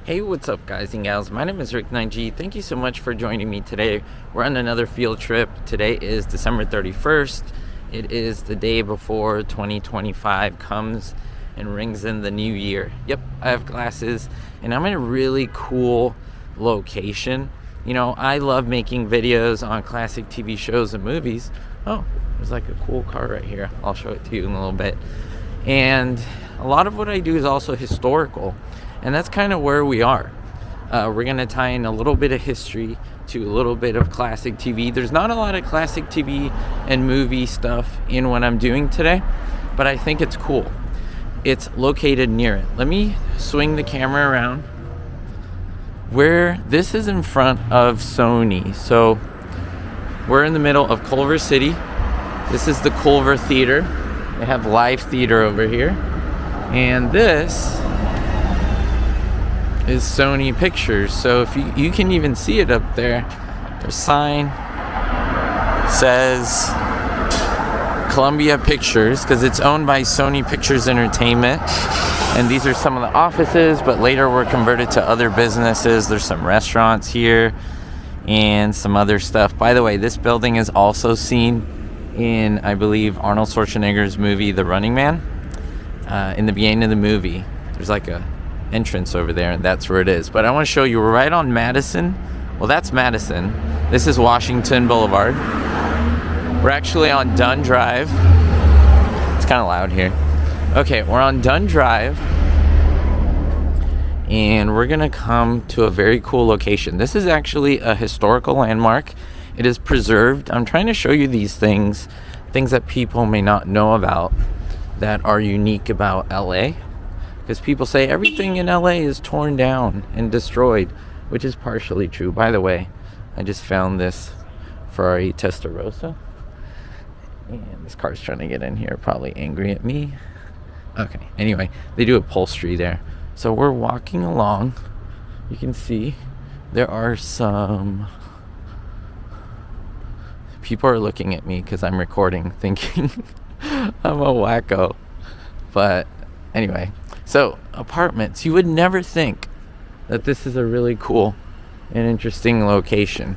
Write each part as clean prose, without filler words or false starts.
Hey, what's up, guys and gals? My name is Rick 9G. Thank you so much for joining me today. We're on another field trip. Today is December 31st. It is the day before 2025 comes and rings in the new year. Yep, I have glasses and I'm in a really cool location. You know, I love making videos on classic TV shows and movies. Oh, there's like a cool car right here. I'll show it to you in a little bit. And a lot of what I do is also historical. And that's kind of where we are. We're going to tie in a little bit of history to a little bit of classic TV. There's not a lot of classic TV and movie stuff in what I'm doing today, but I think it's cool. It's located near it. Let me swing the camera around. This is in front of Sony. So we're in the middle of Culver City. This is the Culver Theater. They have live theater over here. And this is Sony Pictures. So if you can even see it up there. Their sign says Columbia Pictures because it's owned by Sony Pictures Entertainment. And these are some of the offices, but later were converted to other businesses. There's some restaurants here and some other stuff. By the way, this building is also seen in, I believe, Arnold Schwarzenegger's movie The Running Man. In the beginning of the movie, there's like a entrance over there, and that's where it is. But I want to show you, we're right on Madison. Well, that's Madison. This is Washington Boulevard. We're actually on Dunn Drive. It's kind of loud here. Okay, we're on Dunn Drive, and we're gonna come to a very cool location. This is actually a historical landmark. It is preserved. I'm trying to show you these things that people may not know about that are unique about LA. Because people say everything in LA is torn down and destroyed, which is partially true. By the way, I just found this Ferrari Testarossa. And this car's trying to get in here, probably angry at me. Okay, anyway, they do upholstery there. So we're walking along. You can see there are some people are looking at me because I'm recording, thinking I'm a wacko. But anyway, so apartments. You would never think that this is a really cool and interesting location,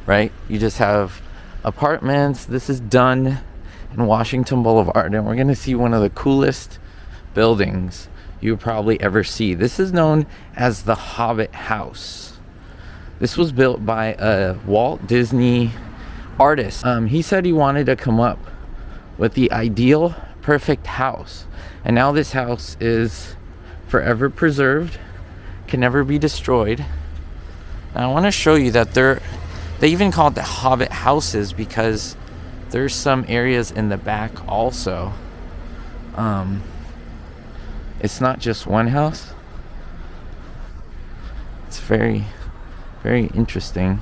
right? You just have apartments. This is Dunn and Washington Boulevard, and we're going to see one of the coolest buildings you probably ever see. This is known as the Hobbit House. This was built by a Walt Disney artist. He said he wanted to come up with the ideal, perfect house. And now this house is forever preserved, can never be destroyed. And I want to show you that they even call it the Hobbit Houses because there's some areas in the back also. It's not just one house. It's very, very interesting.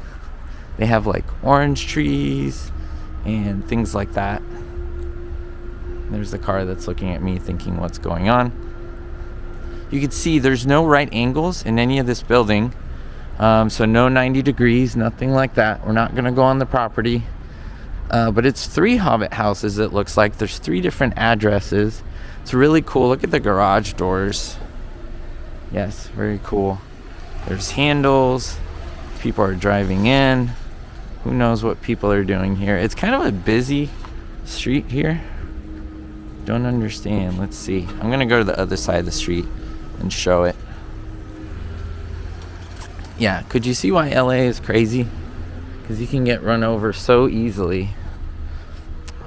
They have like orange trees and things like that. There's the car that's looking at me thinking what's going on. You can see there's no right angles in any of this building. So no 90 degrees, nothing like that. We're not going to go on the property. But it's 3 Hobbit houses, it looks like. There's 3 different addresses. It's really cool. Look at the garage doors. Yes, very cool. There's handles. People are driving in. Who knows what people are doing here. It's kind of a busy street here. Don't understand. Let's see. I'm going to go to the other side of the street and show it. Yeah, could you see why LA is crazy? Because you can get run over so easily.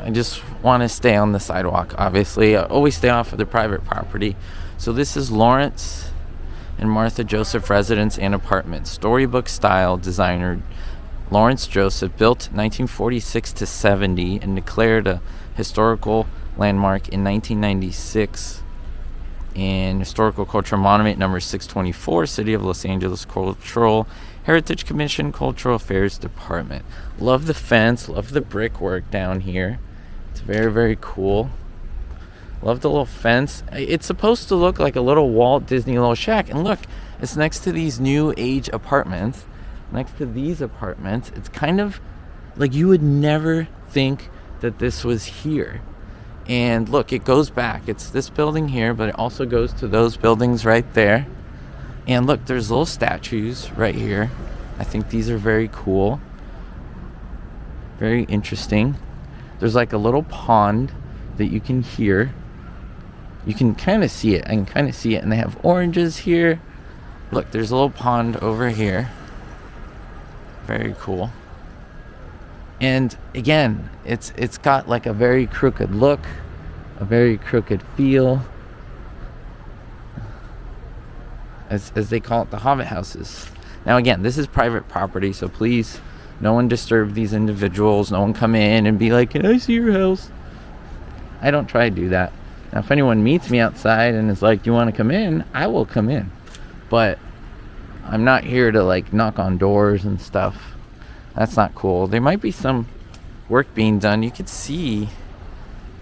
I just want to stay on the sidewalk, obviously. I always stay off of the private property. So this is Lawrence and Martha Joseph Residence and Apartments. Storybook style designer Lawrence Joseph, built 1946 to 70 and declared a historical landmark in 1996 and historical cultural monument number 624, City of Los Angeles Cultural Heritage Commission, Cultural Affairs Department. Love the fence, love the brickwork down here. It's very, very cool. Love the little fence. It's supposed to look like a little Walt Disney little shack. And look, it's next to these new age apartments. Next to these apartments. It's kind of like you would never think that this was here. And look, it goes back. It's this building here, but it also goes to those buildings right there. And look, there's little statues right here. I think these are very cool. Very interesting. There's like a little pond that you can hear. You can kind of see it. I can kind of see it. And they have oranges here. Look, there's a little pond over here. Very cool. And again, it's got like a very crooked look, a very crooked feel. As they call it, the Hobbit Houses. Now again, this is private property, so please, no one disturb these individuals. No one come in and be like, "Can I see your house?" I don't try to do that. Now, if anyone meets me outside and is like, "Do you want to come in?" I will come in. But I'm not here to like knock on doors and stuff. That's not cool. There might be some work being done. You could see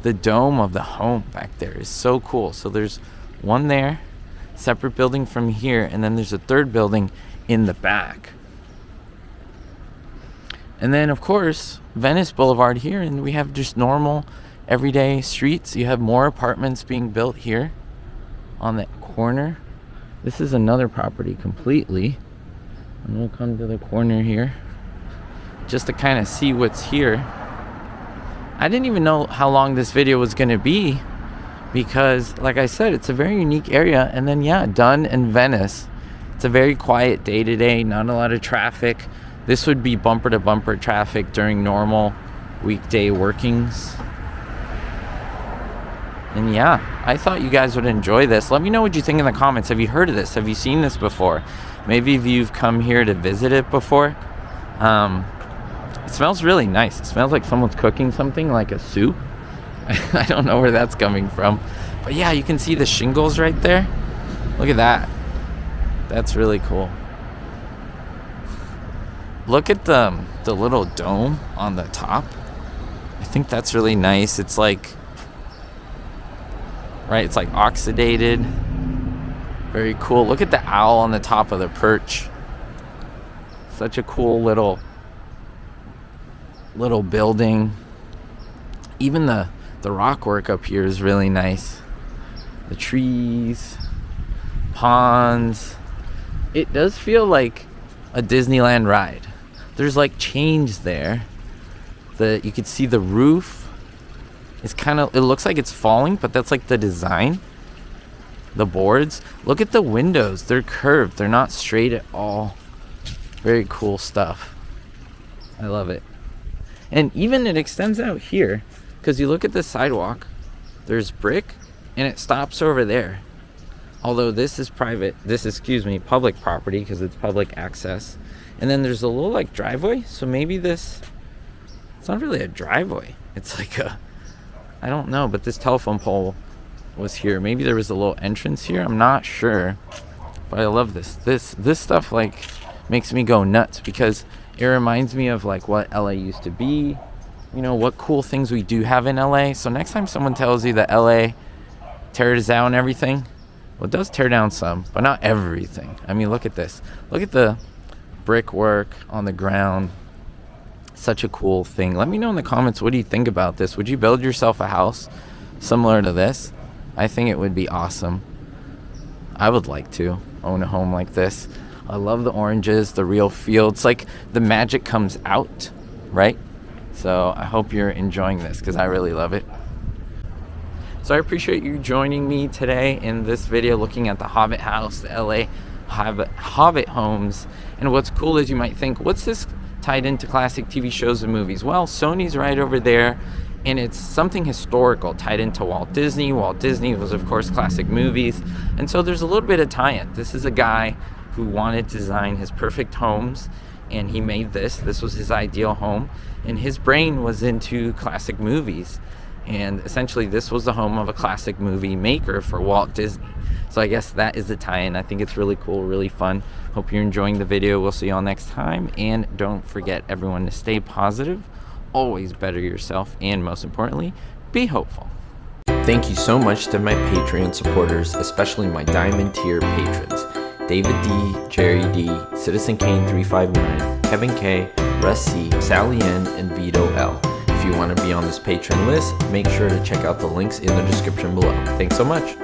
the dome of the home back there is so cool. So there's one there, separate building from here, and then there's a third building in the back. And then of course Venice Boulevard here, and we have just normal everyday streets. You have more apartments being built here on that corner. This is another property completely, and we'll come to the corner here just to kind of see what's here. I didn't even know how long this video was going to be, because like I said, it's a very unique area. And then yeah, Dunn and Venice, it's a very quiet day to day, not a lot of traffic. This would be bumper to bumper traffic during normal weekday workings. And yeah, I thought you guys would enjoy this. Let me know what you think in the comments. Have you heard of this? Have you seen this before? Maybe if you've come here to visit it before. It smells really nice. It smells like someone's cooking something, like a soup. I don't know where that's coming from. But yeah, you can see the shingles right there. Look at that. That's really cool. Look at the little dome on the top. I think that's really nice. It's like, right, it's like oxidated. Very cool. Look at the owl on the top of the perch. Such a cool little building. Even the rock work up here is really nice. The trees, ponds. It does feel like a Disneyland ride. There's like chains there. You could see the roof. It's kind of, it looks like it's falling, but that's like the design. The boards. Look at the windows. They're curved. They're not straight at all. Very cool stuff. I love it. And even it extends out here, because you look at the sidewalk, there's brick and it stops over there. Although this is public property, because it's public access. And then there's a little like driveway. So maybe it's not really a driveway. It's like I don't know, but this telephone pole was here. Maybe there was a little entrance here. I'm not sure. But I love this. This stuff like makes me go nuts, because it reminds me of like what LA used to be, you know, what cool things we do have in LA. So next time someone tells you that LA tears down everything, well, it does tear down some, but not everything. I mean, look at this. Look at the brickwork on the ground. Such a cool thing. Let me know in the comments, what do you think about this? Would you build yourself a house similar to this? I think it would be awesome. I would like to own a home like this. I love the oranges, the real feel. It's like the magic comes out, right? So I hope you're enjoying this, because I really love it. So I appreciate you joining me today in this video looking at the Hobbit House, the LA Hobbit homes. And what's cool is you might think, what's this tied into classic TV shows and movies? Well, Sony's right over there, and it's something historical tied into Walt Disney. Walt Disney was, of course, classic movies. And so there's a little bit of tie-in. This is a guy who wanted to design his perfect homes, and he made this. This was his ideal home, and his brain was into classic movies. And essentially this was the home of a classic movie maker for Walt Disney. So I guess that is the tie-in. I think it's really cool, really fun. Hope you're enjoying the video. We'll see you all next time. And don't forget, everyone, to stay positive, always better yourself, and most importantly, be hopeful. Thank you so much to my Patreon supporters, especially my Diamond tier patrons: David D, Jerry D, Citizen Kane 359, Kevin K, Russ C, Sally N, and Vito L. If you want to be on this patron list, make sure to check out the links in the description below. Thanks so much.